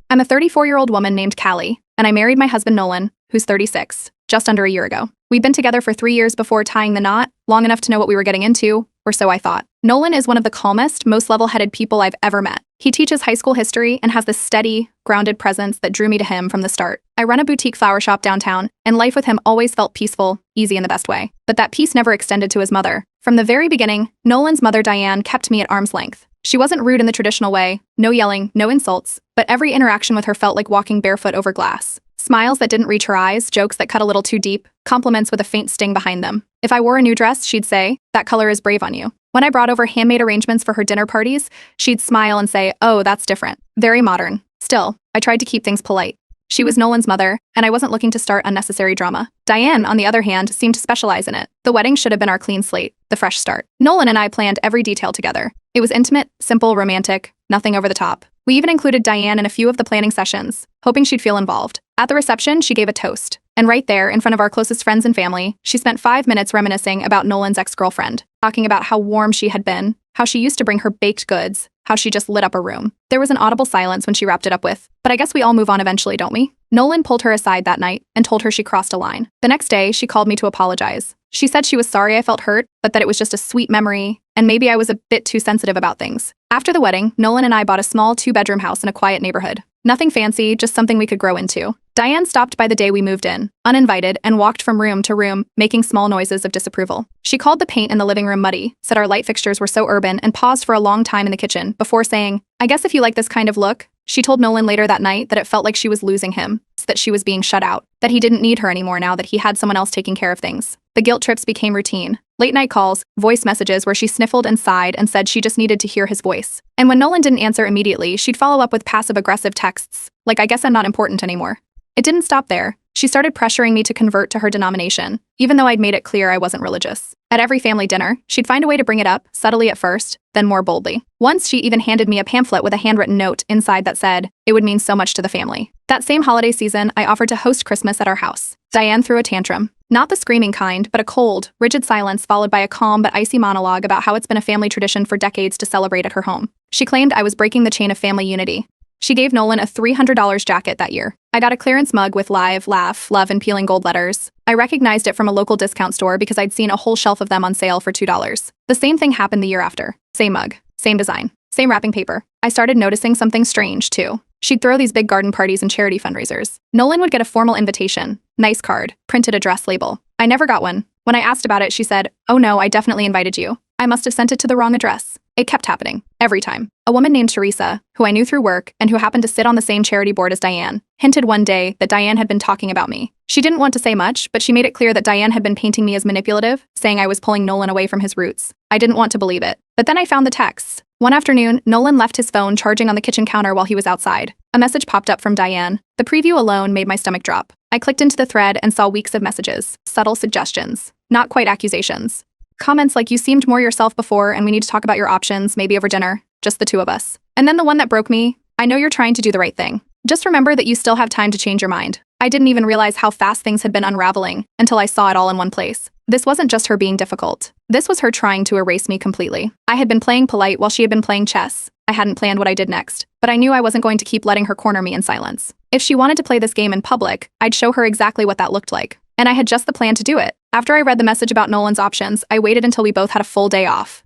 I'm a 34-year-old woman named Callie, and I married my husband Nolan, who's 36, just under a year ago. We'd been together for 3 years before tying the knot, long enough to know what we were getting into, or so I thought. Nolan is one of the calmest, most level-headed people I've ever met. He teaches high school history and has this steady, grounded presence that drew me to him from the start. I run a boutique flower shop downtown, and life with him always felt peaceful, easy in the best way. But that peace never extended to his mother. From the very beginning, Nolan's mother Diane kept me at arm's length. She wasn't rude in the traditional way, no yelling, no insults, but every interaction with her felt like walking barefoot over glass. Smiles that didn't reach her eyes, jokes that cut a little too deep, compliments with a faint sting behind them. If I wore a new dress, she'd say, "That color is brave on you." When I brought over handmade arrangements for her dinner parties, she'd smile and say, "Oh, that's different." Very modern. Still, I tried to keep things polite. She was Nolan's mother, and I wasn't looking to start unnecessary drama. Diane, on the other hand, seemed to specialize in it. The wedding should have been our clean slate, the fresh start. Nolan and I planned every detail together. It was intimate, simple, romantic, nothing over the top. We even included Diane in a few of the planning sessions, hoping she'd feel involved. At the reception, she gave a toast. And right there, in front of our closest friends and family, she spent 5 minutes reminiscing about Nolan's ex-girlfriend, talking about how warm she had been, how she used to bring her baked goods, how she just lit up a room. There was an audible silence when she wrapped it up with, "But I guess we all move on eventually, don't we?" Nolan pulled her aside that night and told her she crossed a line. The next day, she called me to apologize. She said she was sorry I felt hurt, but that it was just a sweet memory, and maybe I was a bit too sensitive about things. After the wedding, Nolan and I bought a small 2-bedroom house in a quiet neighborhood. Nothing fancy, just something we could grow into. Diane stopped by the day we moved in, uninvited, and walked from room to room, making small noises of disapproval. She called the paint in the living room muddy, said our light fixtures were so urban, and paused for a long time in the kitchen before saying, "I guess if you like this kind of look." She told Nolan later that night that it felt like she was losing him, that she was being shut out, that he didn't need her anymore now that he had someone else taking care of things. The guilt trips became routine. Late-night calls, voice messages where she sniffled and sighed and said she just needed to hear his voice. And when Nolan didn't answer immediately, she'd follow up with passive-aggressive texts, like, "I guess I'm not important anymore." It didn't stop there. She started pressuring me to convert to her denomination, even though I'd made it clear I wasn't religious. At every family dinner, she'd find a way to bring it up, subtly at first, then more boldly. Once she even handed me a pamphlet with a handwritten note inside that said, "It would mean so much to the family." That same holiday season, I offered to host Christmas at our house. Diane threw a tantrum. Not the screaming kind, but a cold, rigid silence followed by a calm but icy monologue about how it's been a family tradition for decades to celebrate at her home. She claimed I was breaking the chain of family unity. She gave Nolan a $300 jacket that year. I got a clearance mug with live, laugh, love, and peeling gold letters. I recognized it from a local discount store because I'd seen a whole shelf of them on sale for $2. The same thing happened the year after. Same mug, same design, same wrapping paper. I started noticing something strange, too. She'd throw these big garden parties and charity fundraisers. Nolan would get a formal invitation, nice card, printed address label. I never got one. When I asked about it, she said, "Oh no, I definitely invited you. I must have sent it to the wrong address." It kept happening, every time. A woman named Teresa, who I knew through work and who happened to sit on the same charity board as Diane, hinted one day that Diane had been talking about me. She didn't want to say much, but she made it clear that Diane had been painting me as manipulative, saying I was pulling Nolan away from his roots. I didn't want to believe it. But then I found the texts. One afternoon, Nolan left his phone charging on the kitchen counter while he was outside. A message popped up from Diane. The preview alone made my stomach drop. I clicked into the thread and saw weeks of messages, subtle suggestions, not quite accusations. Comments like, "You seemed more yourself before and we need to talk about your options, maybe over dinner, just the two of us." And then the one that broke me, "I know you're trying to do the right thing. Just remember that you still have time to change your mind." I didn't even realize how fast things had been unraveling until I saw it all in one place. This wasn't just her being difficult. This was her trying to erase me completely. I had been playing polite while she had been playing chess. I hadn't planned what I did next, but I knew I wasn't going to keep letting her corner me in silence. If she wanted to play this game in public, I'd show her exactly what that looked like. And I had just the plan to do it. After I read the message about Nolan's options, I waited until we both had a full day off.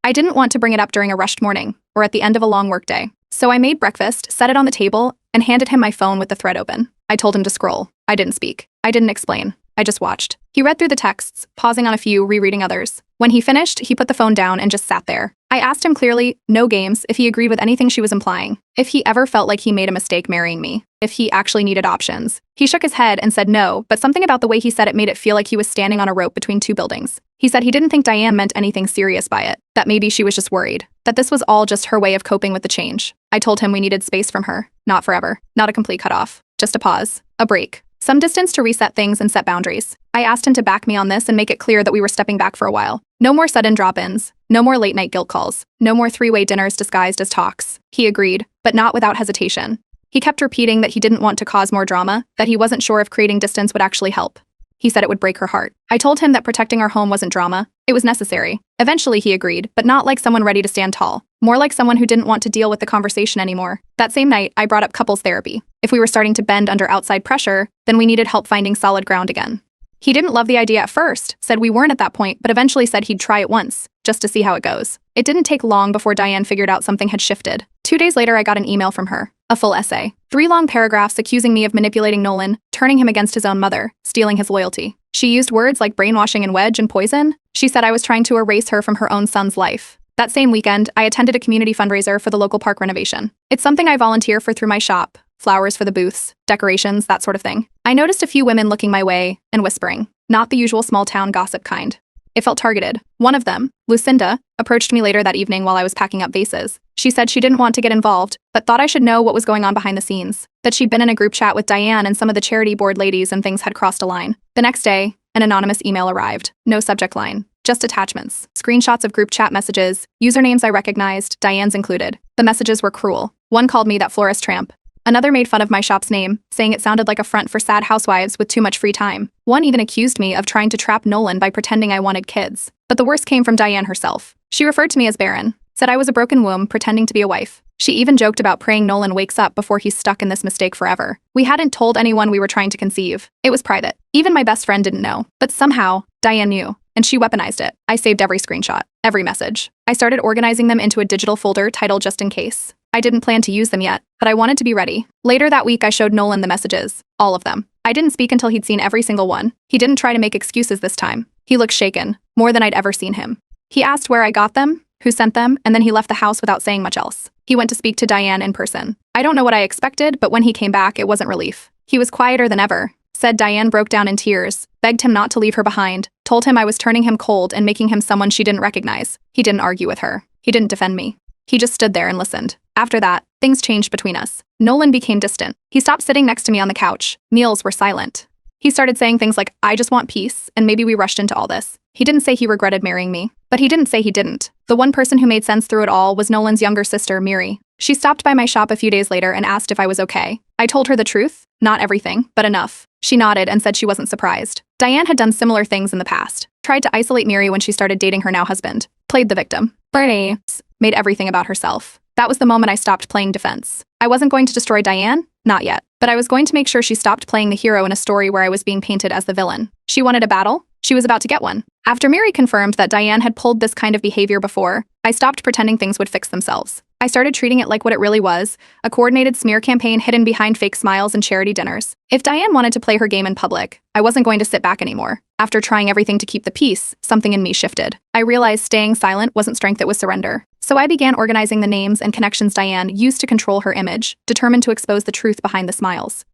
I didn't want to bring it up during a rushed morning or at the end of a long workday. So I made breakfast, set it on the table, and handed him my phone with the thread open. I told him to scroll. I didn't speak. I didn't explain. I just watched. He read through the texts, pausing on a few, rereading others. When he finished, he put the phone down and just sat there. I asked him clearly, no games, if he agreed with anything she was implying, if he ever felt like he made a mistake marrying me, if he actually needed options. He shook his head and said no, but something about the way he said it made it feel like he was standing on a rope between two buildings. He said he didn't think Diane meant anything serious by it, that maybe she was just worried, that this was all just her way of coping with the change. I told him we needed space from her, not forever, not a complete cutoff, just a pause, a break. Some distance to reset things and set boundaries. I asked him to back me on this and make it clear that we were stepping back for a while. No more sudden drop-ins. No more late-night guilt calls. No more three-way dinners disguised as talks. He agreed, but not without hesitation. He kept repeating that he didn't want to cause more drama, that he wasn't sure if creating distance would actually help. He said it would break her heart. I told him that protecting our home wasn't drama. It was necessary. Eventually he agreed, but not like someone ready to stand tall. more like someone who didn't want to deal with the conversation anymore. That same night, I brought up couples therapy. If we were starting to bend under outside pressure, then we needed help finding solid ground again. He didn't love the idea at first, said we weren't at that point, but eventually said he'd try it once, just to see how it goes. It didn't take long before Diane figured out something had shifted. 2 days later, I got an email from her. A full essay. 3 long paragraphs accusing me of manipulating Nolan, turning him against his own mother, stealing his loyalty. She used words like brainwashing and wedge and poison. She said I was trying to erase her from her own son's life. That same weekend, I attended a community fundraiser for the local park renovation. It's something I volunteer for through my shop. Flowers for the booths, decorations, that sort of thing. I noticed a few women looking my way and whispering. Not the usual small-town gossip kind. It felt targeted. One of them, Lucinda, approached me later that evening while I was packing up vases. She said she didn't want to get involved, but thought I should know what was going on behind the scenes. That she'd been in a group chat with Diane and some of the charity board ladies and things had crossed a line. The next day, an anonymous email arrived. No subject line. Just attachments. Screenshots of group chat messages. Usernames I recognized, Diane's included. The messages were cruel. One called me that florist tramp. Another made fun of my shop's name, saying it sounded like a front for sad housewives with too much free time. One even accused me of trying to trap Nolan by pretending I wanted kids. But the worst came from Diane herself. She referred to me as barren, said I was a broken womb pretending to be a wife. She even joked about praying Nolan wakes up before he's stuck in this mistake forever. We hadn't told anyone we were trying to conceive. It was private. Even my best friend didn't know. But somehow, Diane knew, and she weaponized it. I saved every screenshot, every message. I started organizing them into a digital folder titled Just In Case. I didn't plan to use them yet, but I wanted to be ready. Later that week, I showed Nolan the messages. All of them. I didn't speak until he'd seen every single one. He didn't try to make excuses this time. He looked shaken, more than I'd ever seen him. He asked where I got them, who sent them, and then he left the house without saying much else. He went to speak to Diane in person. I don't know what I expected, but when he came back, it wasn't relief. He was quieter than ever. Said Diane broke down in tears, begged him not to leave her behind, told him I was turning him cold and making him someone she didn't recognize. He didn't argue with her. He didn't defend me. He just stood there and listened. After that, things changed between us. Nolan became distant. He stopped sitting next to me on the couch. Meals were silent. He started saying things like, I just want peace, and maybe we rushed into all this. He didn't say he regretted marrying me, but he didn't say he didn't. The one person who made sense through it all was Nolan's younger sister, Miri. She stopped by my shop a few days later and asked if I was okay. I told her the truth, not everything, but enough. She nodded and said she wasn't surprised. Diane had done similar things in the past. Tried to isolate Miri when she started dating her now husband. Played the victim. Bernie made everything about herself. That was the moment I stopped playing defense. I wasn't going to destroy Diane, not yet, but I was going to make sure she stopped playing the hero in a story where I was being painted as the villain. She wanted a battle. She was about to get one. After Miri confirmed that Diane had pulled this kind of behavior before, I stopped pretending things would fix themselves. I started treating it like what it really was, a coordinated smear campaign hidden behind fake smiles and charity dinners. If Diane wanted to play her game in public, I wasn't going to sit back anymore. After trying everything to keep the peace, something in me shifted. I realized staying silent wasn't strength, it was surrender. So I began organizing the names and connections Diane used to control her image, determined to expose the truth behind the smiles.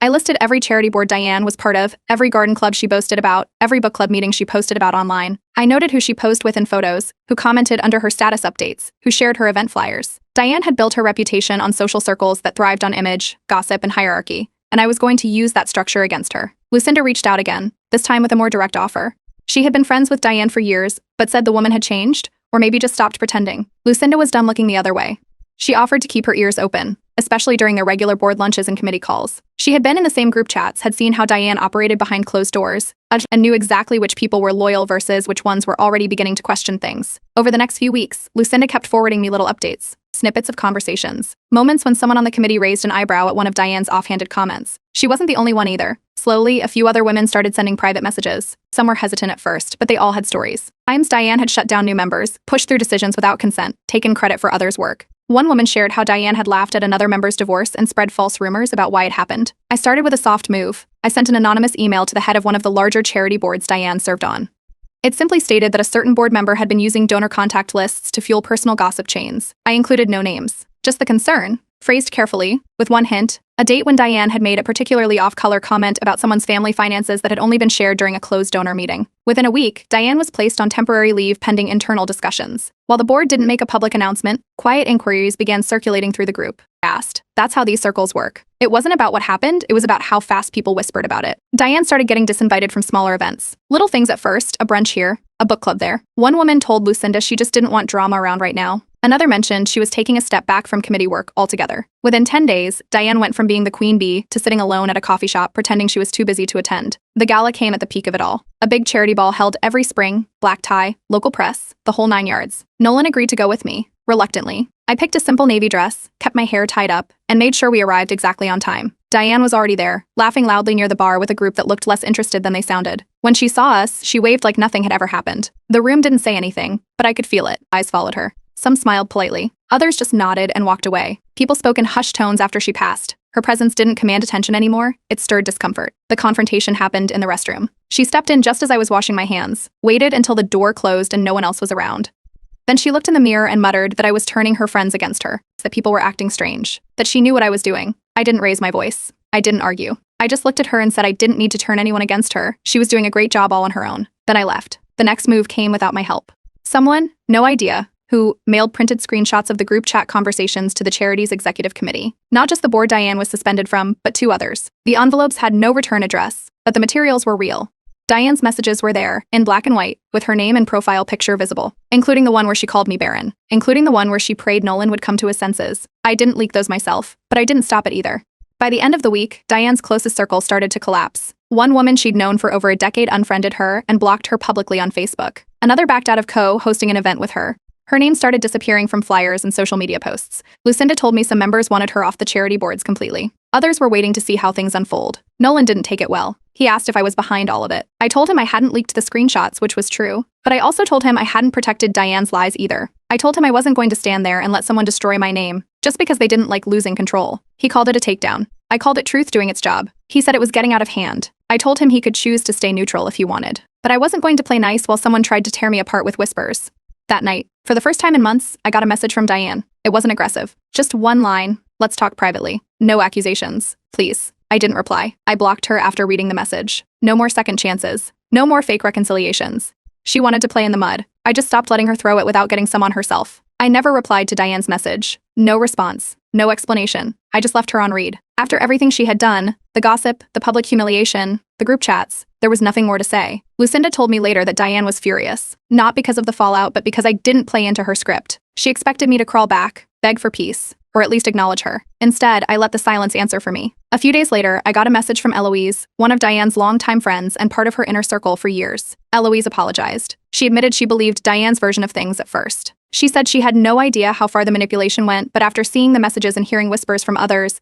I listed every charity board Diane was part of, every garden club she boasted about, every book club meeting she posted about online. I noted who she posed with in photos, who commented under her status updates, who shared her event flyers. Diane had built her reputation on social circles that thrived on image, gossip, and hierarchy, and I was going to use that structure against her. Lucinda reached out again, this time with a more direct offer. She had been friends with Diane for years, but said the woman had changed, or maybe just stopped pretending. Lucinda was done looking the other way. She offered to keep her ears open, especially during their regular board lunches and committee calls. She had been in the same group chats, had seen how Diane operated behind closed doors, and knew exactly which people were loyal versus which ones were already beginning to question things. Over the next few weeks, Lucinda kept forwarding me little updates, snippets of conversations, moments when someone on the committee raised an eyebrow at one of Diane's offhanded comments. She wasn't the only one either. Slowly, a few other women started sending private messages. Some were hesitant at first, but they all had stories. Times Diane had shut down new members, pushed through decisions without consent, taken credit for others' work. One woman shared how Diane had laughed at another member's divorce and spread false rumors about why it happened. I started with a soft move. I sent an anonymous email to the head of one of the larger charity boards Diane served on. It simply stated that a certain board member had been using donor contact lists to fuel personal gossip chains. I included no names, just the concern, phrased carefully, with one hint, a date when Diane had made a particularly off-color comment about someone's family finances that had only been shared during a closed donor meeting. Within a week, Diane was placed on temporary leave pending internal discussions. While the board didn't make a public announcement, quiet inquiries began circulating through the group. Asked. That's how these circles work. It wasn't about what happened, it was about how fast people whispered about it. Diane started getting disinvited from smaller events. Little things at first, a brunch here, a book club there. One woman told Lucinda she just didn't want drama around right now. Another mentioned she was taking a step back from committee work altogether. Within 10 days, Diane went from being the queen bee to sitting alone at a coffee shop pretending she was too busy to attend. The gala came at the peak of it all. A big charity ball held every spring, black tie, local press, the whole 9 yards. Nolan agreed to go with me, reluctantly. I picked a simple navy dress, kept my hair tied up, and made sure we arrived exactly on time. Diane was already there, laughing loudly near the bar with a group that looked less interested than they sounded. When she saw us, she waved like nothing had ever happened. The room didn't say anything, but I could feel it. Eyes followed her. Some smiled politely. Others just nodded and walked away. People spoke in hushed tones after she passed. Her presence didn't command attention anymore, it stirred discomfort. The confrontation happened in the restroom. She stepped in just as I was washing my hands, waited until the door closed and no one else was around. Then she looked in the mirror and muttered that I was turning her friends against her, that people were acting strange, that she knew what I was doing. I didn't raise my voice. I didn't argue. I just looked at her and said I didn't need to turn anyone against her. She was doing a great job all on her own. Then I left. The next move came without my help. Someone, no idea, who mailed printed screenshots of the group chat conversations to the charity's executive committee. Not just the board Diane was suspended from, but 2 others. The envelopes had no return address, but the materials were real. Diane's messages were there, in black and white, with her name and profile picture visible, including the one where she called me Baron, including the one where she prayed Nolan would come to his senses. I didn't leak those myself, but I didn't stop it either. By the end of the week, Diane's closest circle started to collapse. One woman she'd known for over a decade unfriended her and blocked her publicly on Facebook. Another backed out of co-hosting an event with her. Her name started disappearing from flyers and social media posts. Lucinda told me some members wanted her off the charity boards completely. Others were waiting to see how things unfold. Nolan didn't take it well. He asked if I was behind all of it. I told him I hadn't leaked the screenshots, which was true, but I also told him I hadn't protected Diane's lies either. I told him I wasn't going to stand there and let someone destroy my name, just because they didn't like losing control. He called it a takedown. I called it truth doing its job. He said it was getting out of hand. I told him he could choose to stay neutral if he wanted. But I wasn't going to play nice while someone tried to tear me apart with whispers. That night, for the first time in months, I got a message from Diane. It wasn't aggressive. Just one line. Let's talk privately. No accusations. Please. I didn't reply. I blocked her after reading the message. No more second chances. No more fake reconciliations. She wanted to play in the mud. I just stopped letting her throw it without getting some on herself. I never replied to Diane's message. No response. No explanation. I just left her on read. After everything she had done, the gossip, the public humiliation, the group chats, there was nothing more to say. Lucinda told me later that Diane was furious. Not because of the fallout, but because I didn't play into her script. She expected me to crawl back, beg for peace, or at least acknowledge her. Instead, I let the silence answer for me. A few days later, I got a message from Eloise, one of Diane's longtime friends and part of her inner circle for years. Eloise apologized. She admitted she believed Diane's version of things at first. She said she had no idea how far the manipulation went, but after seeing the messages and hearing whispers from others,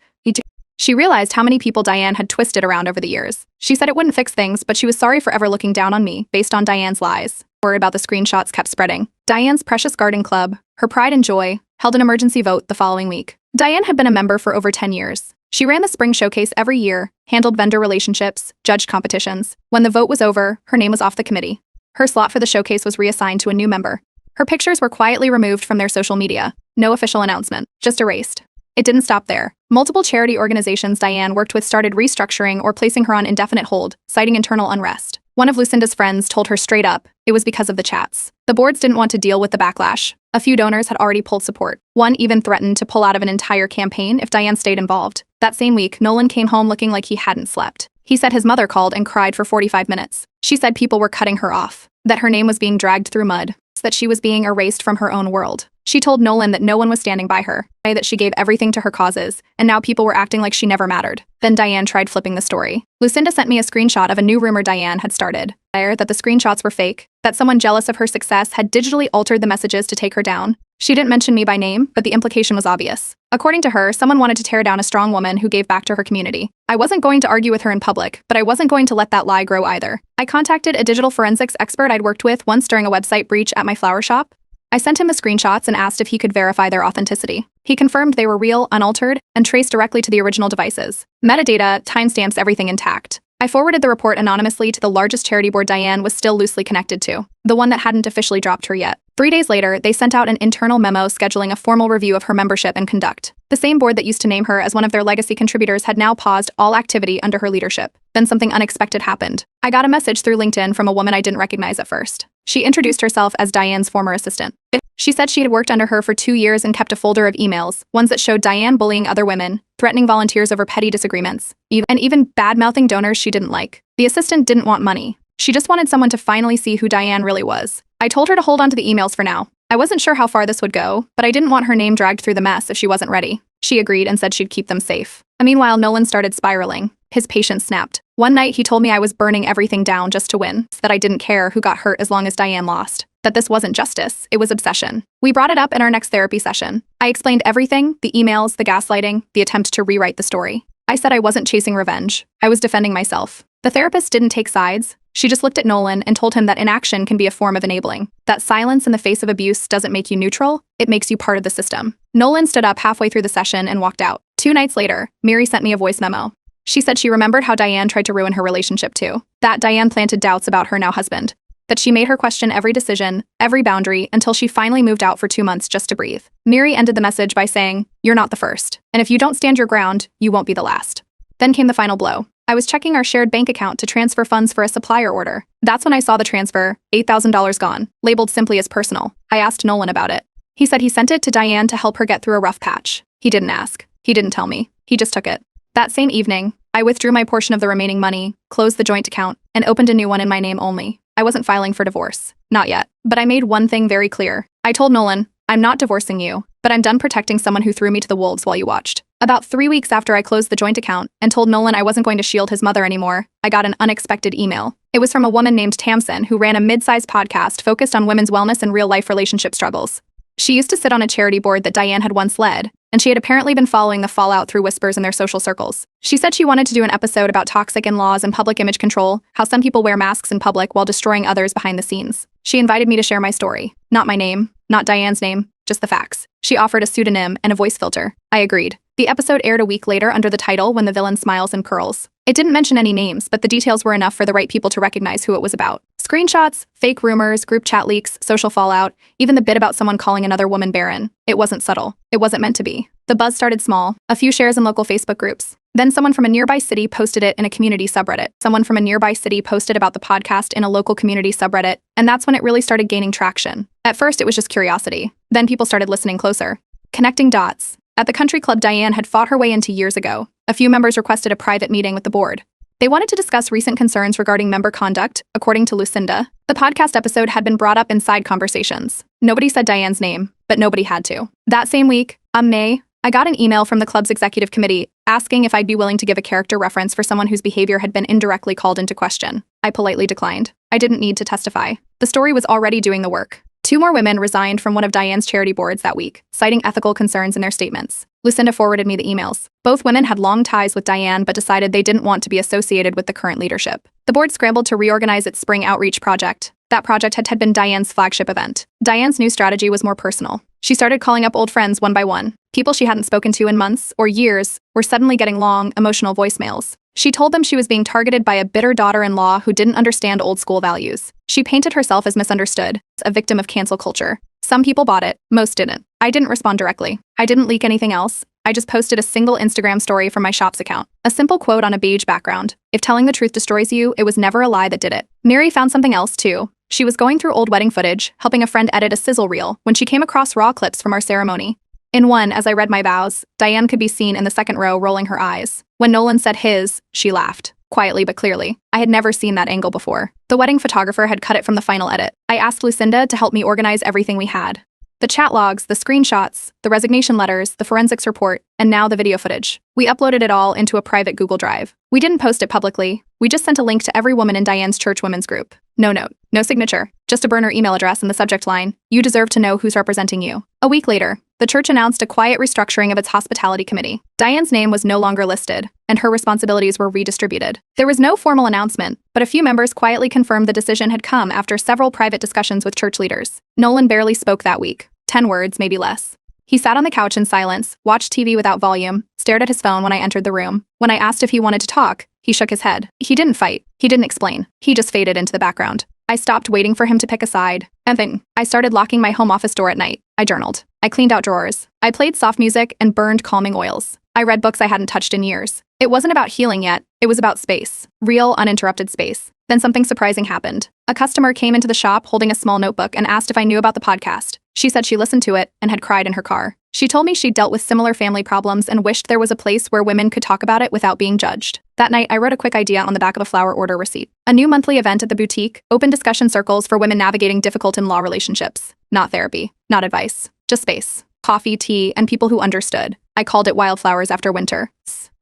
she realized how many people Diane had twisted around over the years. She said it wouldn't fix things, but she was sorry for ever looking down on me based on Diane's lies. Word about the screenshots kept spreading. Diane's Precious Garden Club, her pride and joy, held an emergency vote the following week. Diane had been a member for over 10 years. She ran the spring showcase every year, handled vendor relationships, judged competitions. When the vote was over, her name was off the committee. Her slot for the showcase was reassigned to a new member. Her pictures were quietly removed from their social media. No official announcement, just erased. It didn't stop there. Multiple charity organizations Diane worked with started restructuring or placing her on indefinite hold, citing internal unrest. One of Lucinda's friends told her straight up, it was because of the chats. The boards didn't want to deal with the backlash. A few donors had already pulled support. One even threatened to pull out of an entire campaign if Diane stayed involved. That same week, Nolan came home looking like he hadn't slept. He said his mother called and cried for 45 minutes. She said people were cutting her off, that her name was being dragged through mud, that she was being erased from her own world. She told Nolan that no one was standing by her, that she gave everything to her causes, and now people were acting like she never mattered. Then Diane tried flipping the story. Lucinda sent me a screenshot of a new rumor Diane had started. That the screenshots were fake, that someone jealous of her success had digitally altered the messages to take her down. She didn't mention me by name, but the implication was obvious. According to her, someone wanted to tear down a strong woman who gave back to her community. I wasn't going to argue with her in public, but I wasn't going to let that lie grow either. I contacted a digital forensics expert I'd worked with once during a website breach at my flower shop. I sent him the screenshots and asked if he could verify their authenticity. He confirmed they were real, unaltered, and traced directly to the original devices. Metadata timestamps everything intact. I forwarded the report anonymously to the largest charity board Diane was still loosely connected to, the one that hadn't officially dropped her yet. 3 days later, they sent out an internal memo scheduling a formal review of her membership and conduct. The same board that used to name her as one of their legacy contributors had now paused all activity under her leadership. Then something unexpected happened. I got a message through LinkedIn from a woman I didn't recognize at first. She introduced herself as Diane's former assistant. She said she had worked under her for 2 years and kept a folder of emails, ones that showed Diane bullying other women, threatening volunteers over petty disagreements, and even bad-mouthing donors she didn't like. The assistant didn't want money. She just wanted someone to finally see who Diane really was. I told her to hold on to the emails for now. I wasn't sure how far this would go, but I didn't want her name dragged through the mess if she wasn't ready. She agreed and said she'd keep them safe. Meanwhile, Nolan started spiraling. His patience snapped. One night, he told me I was burning everything down just to win, that I didn't care who got hurt as long as Diane lost, that this wasn't justice, it was obsession. We brought it up in our next therapy session. I explained everything, the emails, the gaslighting, the attempt to rewrite the story. I said I wasn't chasing revenge. I was defending myself. The therapist didn't take sides. She just looked at Nolan and told him that inaction can be a form of enabling, that silence in the face of abuse doesn't make you neutral, it makes you part of the system. Nolan stood up halfway through the session and walked out. 2 nights later, Miri sent me a voice memo. She said she remembered how Diane tried to ruin her relationship too, that Diane planted doubts about her now husband, that she made her question every decision, every boundary, until she finally moved out for 2 months just to breathe. Miri ended the message by saying, "You're not the first, and if you don't stand your ground, you won't be the last." Then came the final blow. I was checking our shared bank account to transfer funds for a supplier order. That's when I saw the transfer, $8,000 gone, labeled simply as personal. I asked Nolan about it. He said he sent it to Diane to help her get through a rough patch. He didn't ask. He didn't tell me. He just took it. That same evening, I withdrew my portion of the remaining money, closed the joint account, and opened a new one in my name only. I wasn't filing for divorce. Not yet. But I made one thing very clear. I told Nolan, "I'm not divorcing you, but I'm done protecting someone who threw me to the wolves while you watched." About 3 weeks after I closed the joint account and told Nolan I wasn't going to shield his mother anymore, I got an unexpected email. It was from a woman named Tamsin who ran a mid-sized podcast focused on women's wellness and real-life relationship struggles. She used to sit on a charity board that Diane had once led, and she had apparently been following the fallout through whispers in their social circles. She said she wanted to do an episode about toxic in-laws and public image control, how some people wear masks in public while destroying others behind the scenes. She invited me to share my story. Not my name, not Diane's name, just the facts. She offered a pseudonym and a voice filter. I agreed. The episode aired a week later under the title When the Villain Smiles and Curls. It didn't mention any names, but the details were enough for the right people to recognize who it was about. Screenshots, fake rumors, group chat leaks, social fallout, even the bit about someone calling another woman barren. It wasn't subtle. It wasn't meant to be. The buzz started small, a few shares in local Facebook groups. Then someone from a nearby city posted it in a community subreddit. Someone from a nearby city posted about the podcast in a local community subreddit, and that's when it really started gaining traction. At first, it was just curiosity. Then people started listening closer. Connecting dots. At the country club Diane had fought her way into years ago, a few members requested a private meeting with the board. They wanted to discuss recent concerns regarding member conduct, according to Lucinda. The podcast episode had been brought up in side conversations. Nobody said Diane's name, but nobody had to. That same week, May, I got an email from the club's executive committee asking if I'd be willing to give a character reference for someone whose behavior had been indirectly called into question. I politely declined. I didn't need to testify. The story was already doing the work. 2 more women resigned from one of Diane's charity boards that week, citing ethical concerns in their statements. Lucinda forwarded me the emails. Both women had long ties with Diane but decided they didn't want to be associated with the current leadership. The board scrambled to reorganize its spring outreach project. That project had been Diane's flagship event. Diane's new strategy was more personal. She started calling up old friends one by one. People she hadn't spoken to in months or years were suddenly getting long, emotional voicemails. She told them she was being targeted by a bitter daughter-in-law who didn't understand old-school values. She painted herself as misunderstood, a victim of cancel culture. Some people bought it, most didn't. I didn't respond directly. I didn't leak anything else. I just posted a single Instagram story from my shop's account. A simple quote on a beige background. If telling the truth destroys you, it was never a lie that did it. Miri found something else, too. She was going through old wedding footage, helping a friend edit a sizzle reel, when she came across raw clips from our ceremony. In one, as I read my vows, Diane could be seen in the second row rolling her eyes. When Nolan said his, she laughed. Quietly but clearly. I had never seen that angle before. The wedding photographer had cut it from the final edit. I asked Lucinda to help me organize everything we had. The chat logs, the screenshots, the resignation letters, the forensics report, and now the video footage. We uploaded it all into a private Google Drive. We didn't post it publicly. We just sent a link to every woman in Diane's church women's group. No note, no signature, just a burner email address in the subject line. You deserve to know who's representing you. A week later, the church announced a quiet restructuring of its hospitality committee. Diane's name was no longer listed, and her responsibilities were redistributed. There was no formal announcement, but a few members quietly confirmed the decision had come after several private discussions with church leaders. Nolan barely spoke that week. 10 words, maybe less. He sat on the couch in silence, watched TV without volume, stared at his phone when I entered the room. When I asked if he wanted to talk, he shook his head. He didn't fight. He didn't explain. He just faded into the background. I stopped waiting for him to pick a side, and then I started locking my home office door at night. I journaled. I cleaned out drawers. I played soft music and burned calming oils. I read books I hadn't touched in years. It wasn't about healing yet. It was about space. Real, uninterrupted space. Then something surprising happened. A customer came into the shop holding a small notebook and asked if I knew about the podcast. She said she listened to it and had cried in her car. She told me she'd dealt with similar family problems and wished there was a place where women could talk about it without being judged. That night, I wrote a quick idea on the back of a flower order receipt. A new monthly event at the boutique, open discussion circles for women navigating difficult in-law relationships. Not therapy, not advice, just space. Coffee, tea, and people who understood. I called it Wildflowers After Winter.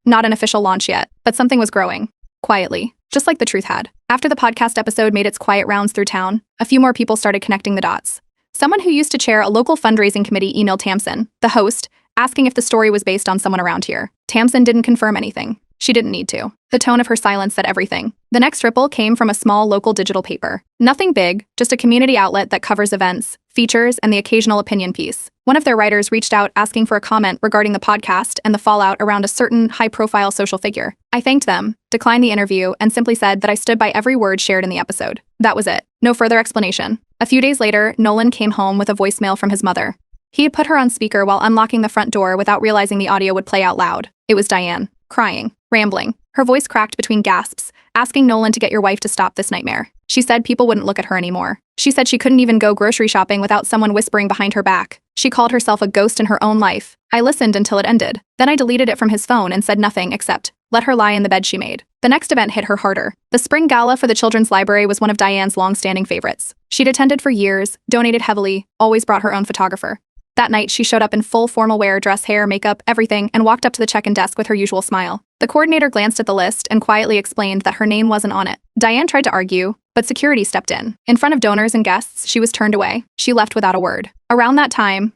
Not an official launch yet, but something was growing. Quietly, just like the truth had. After the podcast episode made its quiet rounds through town, a few more people started connecting the dots. Someone who used to chair a local fundraising committee emailed Tamsin, the host, asking if the story was based on someone around here. Tamsin didn't confirm anything. She didn't need to. The tone of her silence said everything. The next ripple came from a small local digital paper. Nothing big, just a community outlet that covers events, features, and the occasional opinion piece. One of their writers reached out asking for a comment regarding the podcast and the fallout around a certain high-profile social figure. I thanked them, declined the interview, and simply said that I stood by every word shared in the episode. That was it. No further explanation. A few days later, Nolan came home with a voicemail from his mother. He had put her on speaker while unlocking the front door without realizing the audio would play out loud. It was Diane, crying, rambling. Her voice cracked between gasps, asking Nolan to get your wife to stop this nightmare. She said people wouldn't look at her anymore. She said she couldn't even go grocery shopping without someone whispering behind her back. She called herself a ghost in her own life. I listened until it ended. Then I deleted it from his phone and said nothing except, let her lie in the bed she made. The next event hit her harder. The spring gala for the Children's Library was one of Diane's long-standing favorites. She'd attended for years, donated heavily, always brought her own photographer. That night, she showed up in full formal wear, dress, hair, makeup, everything, and walked up to the check-in desk with her usual smile. The coordinator glanced at the list and quietly explained that her name wasn't on it. Diane tried to argue, but security stepped in. In front of donors and guests, she was turned away. She left without a word. Around that time,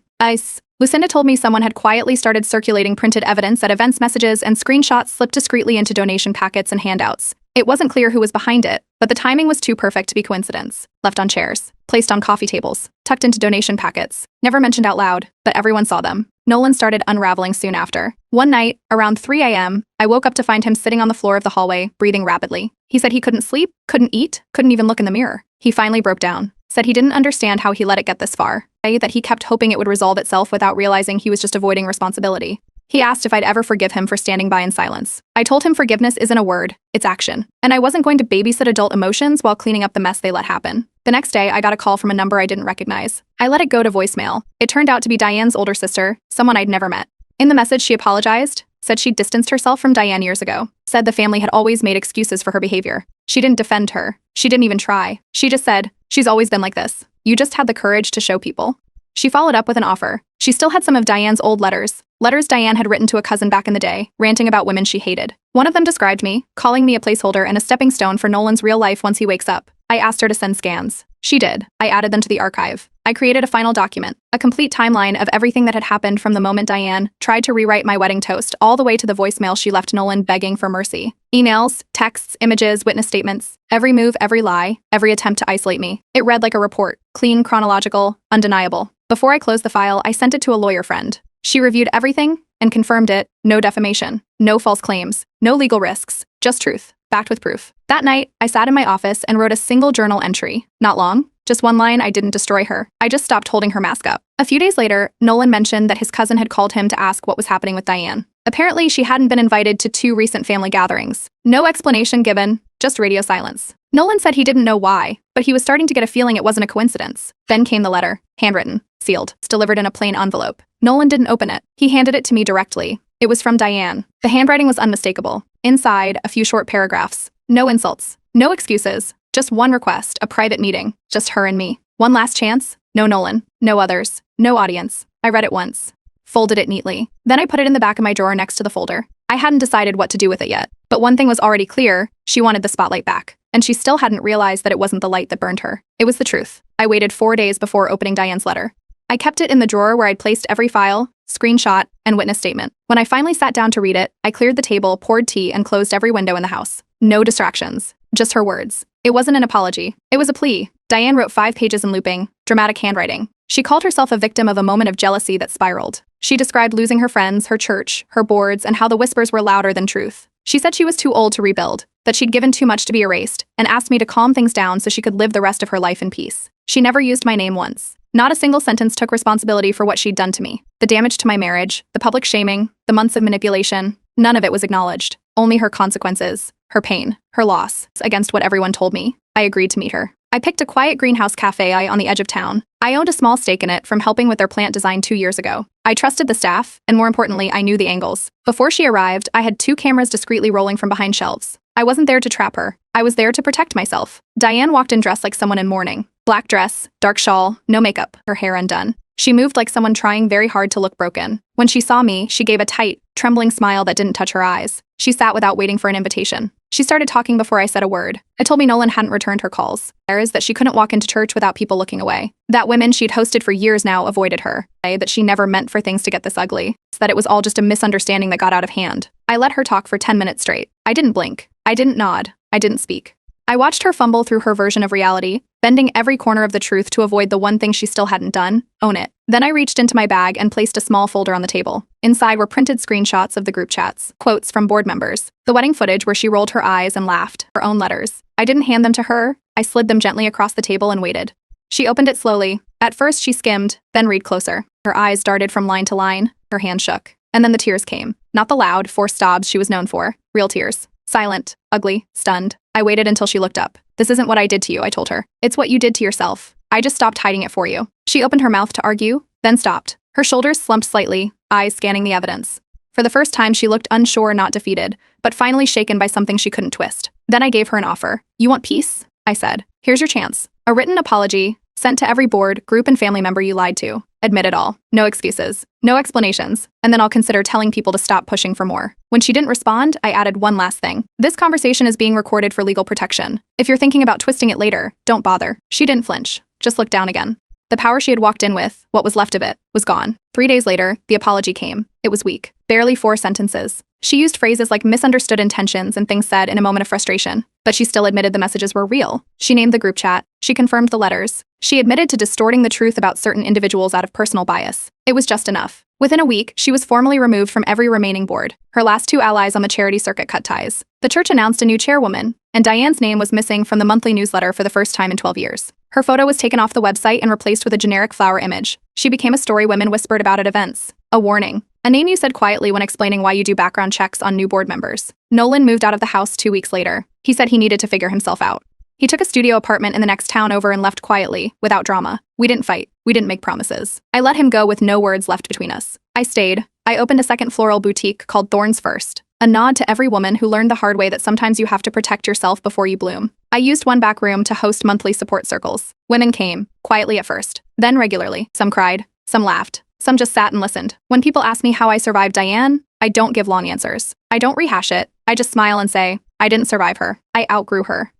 Lucinda told me someone had quietly started circulating printed evidence at events messages and screenshots slipped discreetly into donation packets and handouts. It wasn't clear who was behind it, but the timing was too perfect to be coincidence. Left on chairs, placed on coffee tables, tucked into donation packets, never mentioned out loud, but everyone saw them. Nolan started unraveling soon after. One night, around 3 a.m., I woke up to find him sitting on the floor of the hallway, breathing rapidly. He said he couldn't sleep, couldn't eat, couldn't even look in the mirror. He finally broke down. Said he didn't understand how he let it get this far. That he kept hoping it would resolve itself without realizing he was just avoiding responsibility. He asked if I'd ever forgive him for standing by in silence. I told him forgiveness isn't a word, it's action. And I wasn't going to babysit adult emotions while cleaning up the mess they let happen. The next day, I got a call from a number I didn't recognize. I let it go to voicemail. It turned out to be Diane's older sister, someone I'd never met. In the message, she apologized, said she'd distanced herself from Diane years ago, said the family had always made excuses for her behavior. She didn't defend her. She didn't even try. She just said, she's always been like this. You just had the courage to show people. She followed up with an offer. She still had some of Diane's old letters Diane had written to a cousin back in the day, ranting about women she hated. One of them described me, calling me a placeholder and a stepping stone for Nolan's real life once he wakes up. I asked her to send scans. She did. I added them to the archive. I created a final document, a complete timeline of everything that had happened from the moment Diane tried to rewrite my wedding toast all the way to the voicemail she left Nolan begging for mercy. Emails, texts, images, witness statements, every move, every lie, every attempt to isolate me. It read like a report, clean, chronological, undeniable. Before I closed the file, I sent it to a lawyer friend. She reviewed everything and confirmed it. No defamation, no false claims, no legal risks, just truth, backed with proof. That night, I sat in my office and wrote a single journal entry. Not long, just one line. I didn't destroy her. I just stopped holding her mask up. A few days later, Nolan mentioned that his cousin had called him to ask what was happening with Diane. Apparently, she hadn't been invited to 2 recent family gatherings. No explanation given, just radio silence. Nolan said he didn't know why, but he was starting to get a feeling it wasn't a coincidence. Then came the letter, handwritten, sealed, delivered in a plain envelope. Nolan didn't open it. He handed it to me directly. It was from Diane. The handwriting was unmistakable. Inside, a few short paragraphs. No insults, no excuses, just one request, a private meeting, just her and me. One last chance, no Nolan, no others, no audience. I read it once, folded it neatly. Then I put it in the back of my drawer next to the folder. I hadn't decided what to do with it yet, but one thing was already clear, she wanted the spotlight back. And she still hadn't realized that it wasn't the light that burned her. It was the truth. I waited 4 days before opening Diane's letter. I kept it in the drawer where I'd placed every file, screenshot, and witness statement. When I finally sat down to read it, I cleared the table, poured tea, and closed every window in the house. No distractions, just her words. It wasn't an apology. It was a plea. Diane wrote 5 pages in looping, dramatic handwriting. She called herself a victim of a moment of jealousy that spiraled. She described losing her friends, her church, her boards, and how the whispers were louder than truth. She said she was too old to rebuild, that she'd given too much to be erased, and asked me to calm things down so she could live the rest of her life in peace. She never used my name once. Not a single sentence took responsibility for what she'd done to me. The damage to my marriage, the public shaming, the months of manipulation, none of it was acknowledged. Only her consequences, her pain, her loss. Against what everyone told me, I agreed to meet her. I picked a quiet greenhouse cafe on the edge of town. I owned a small stake in it from helping with their plant design 2 years ago. I trusted the staff, and more importantly, I knew the angles. Before she arrived, I had 2 cameras discreetly rolling from behind shelves. I wasn't there to trap her. I was there to protect myself. Diane walked in dressed like someone in mourning. Black dress, dark shawl, no makeup, her hair undone. She moved like someone trying very hard to look broken. When she saw me, she gave a tight, trembling smile that didn't touch her eyes. She sat without waiting for an invitation. She started talking before I said a word. It told me Nolan hadn't returned her calls. There is that she couldn't walk into church without people looking away. That women she'd hosted for years now avoided her. That she never meant for things to get this ugly. That it was all just a misunderstanding that got out of hand. I let her talk for 10 minutes straight. I didn't blink. I didn't nod. I didn't speak. I watched her fumble through her version of reality, bending every corner of the truth to avoid the one thing she still hadn't done: own it. Then I reached into my bag and placed a small folder on the table. Inside were printed screenshots of the group chats, quotes from board members, the wedding footage where she rolled her eyes and laughed, her own letters. I didn't hand them to her. I slid them gently across the table and waited. She opened it slowly. At first she skimmed, then read closer. Her eyes darted from line to line. Her hand shook. And then the tears came. Not the loud, forced sobs she was known for. Real tears. Silent, ugly, stunned. I waited until she looked up. This isn't what I did to you, I told her. It's what you did to yourself. I just stopped hiding it for you. She opened her mouth to argue, then stopped. Her shoulders slumped slightly, eyes scanning the evidence. For the first time, she looked unsure, not defeated, but finally shaken by something she couldn't twist. Then I gave her an offer. You want peace? I said. Here's your chance. A written apology, sent to every board, group, and family member you lied to. Admit it all. No excuses. No explanations. And then I'll consider telling people to stop pushing for more. When she didn't respond, I added one last thing. This conversation is being recorded for legal protection. If you're thinking about twisting it later, don't bother. She didn't flinch. Just looked down again. The power she had walked in with, what was left of it, was gone. 3 days later, the apology came. It was weak. Barely 4 sentences. She used phrases like misunderstood intentions and things said in a moment of frustration, but she still admitted the messages were real. She named the group chat. She confirmed the letters. She admitted to distorting the truth about certain individuals out of personal bias. It was just enough. Within a week, she was formally removed from every remaining board. Her last 2 allies on the charity circuit cut ties. The church announced a new chairwoman, and Diane's name was missing from the monthly newsletter for the first time in 12 years. Her photo was taken off the website and replaced with a generic flower image. She became a story women whispered about at events. A warning. A name you said quietly when explaining why you do background checks on new board members. Nolan moved out of the house 2 weeks later. He said he needed to figure himself out. He took a studio apartment in the next town over and left quietly, without drama. We didn't fight. We didn't make promises. I let him go with no words left between us. I stayed. I opened a second floral boutique called Thorns First. A nod to every woman who learned the hard way that sometimes you have to protect yourself before you bloom. I used one back room to host monthly support circles. Women came, quietly at first, then regularly. Some cried, some laughed, some just sat and listened. When people ask me how I survived Diane, I don't give long answers. I don't rehash it. I just smile and say, I didn't survive her. I outgrew her.